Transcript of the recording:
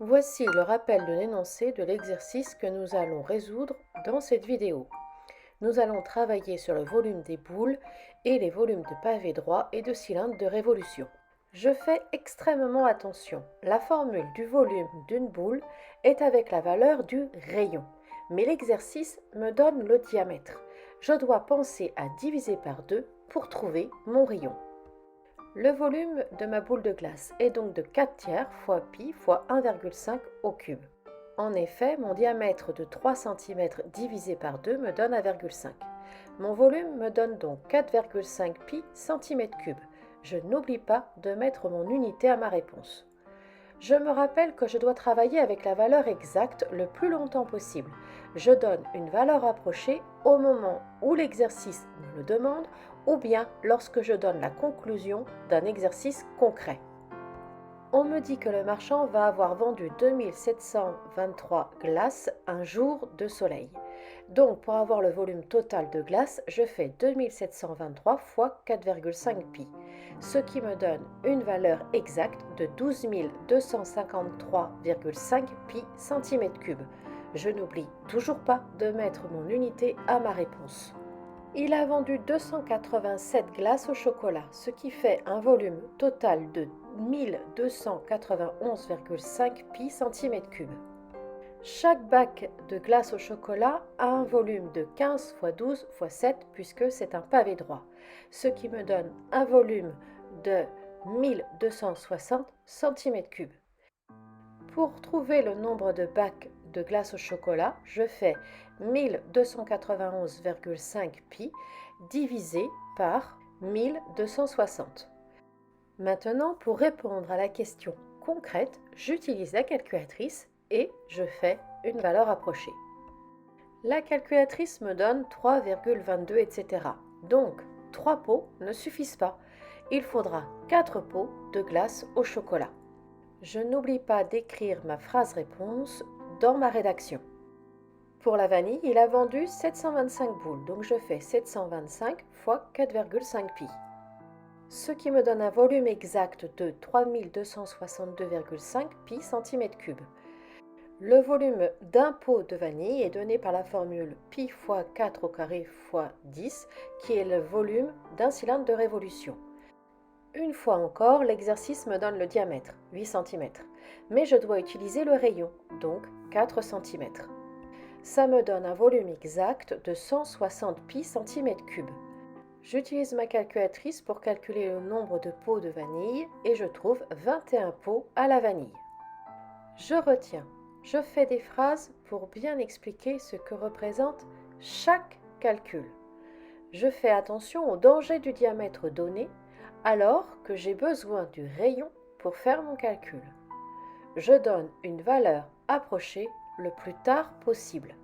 Voici le rappel de l'énoncé de l'exercice que nous allons résoudre dans cette vidéo. Nous allons travailler sur le volume des boules et les volumes de pavés droits et de cylindres de révolution. Je fais extrêmement attention. La formule du volume d'une boule est avec la valeur du rayon, mais l'exercice me donne le diamètre. Je dois penser à diviser par 2 pour trouver mon rayon. Le volume de ma boule de glace est donc de 4 tiers fois pi fois 1,5 au cube. En effet, mon diamètre de 3 cm divisé par 2 me donne 1,5. Mon volume me donne donc 4,5 pi cm3. Je n'oublie pas de mettre mon unité à ma réponse. Je me rappelle que je dois travailler avec la valeur exacte le plus longtemps possible. Je donne une valeur approchée au moment où l'exercice me le demande ou bien lorsque je donne la conclusion d'un exercice concret. On me dit que le marchand va avoir vendu 2723 glaces un jour de soleil. Donc pour avoir le volume total de glace, je fais 2723 fois 4,5 pi, ce qui me donne une valeur exacte de 12 253,5 pi cm3. Je n'oublie toujours pas de mettre mon unité à ma réponse. Il a vendu 287 glaces au chocolat, ce qui fait un volume total de 1291,5 pi cm3. Chaque bac de glace au chocolat a un volume de 15 x 12 x 7 puisque c'est un pavé droit, ce qui me donne un volume de 1260 cm3. Pour trouver le nombre de bacs de glace au chocolat, je fais 1291,5 pi divisé par 1260. Maintenant, pour répondre à la question concrète, j'utilise la calculatrice et je fais une valeur approchée. La calculatrice me donne 3,22, etc. Donc, 3 pots ne suffisent pas. Il faudra 4 pots de glace au chocolat. Je n'oublie pas d'écrire ma phrase réponse dans ma rédaction. Pour la vanille, il a vendu 725 boules, donc je fais 725 fois 4,5 pi, ce qui me donne un volume exact de 3262,5 pi cm3. Le volume d'un pot de vanille est donné par la formule pi fois 4 au carré fois 10, qui est le volume d'un cylindre de révolution. Une fois encore, l'exercice me donne le diamètre, 8 cm, mais je dois utiliser le rayon, donc 4 cm. Ça me donne un volume exact de 160 pi cm3. J'utilise ma calculatrice pour calculer le nombre de pots de vanille et je trouve 21 pots à la vanille. Je retiens, je fais des phrases pour bien expliquer ce que représente chaque calcul. Je fais attention au danger du diamètre donné alors que j'ai besoin du rayon pour faire mon calcul. Je donne une valeur approchée le plus tard possible.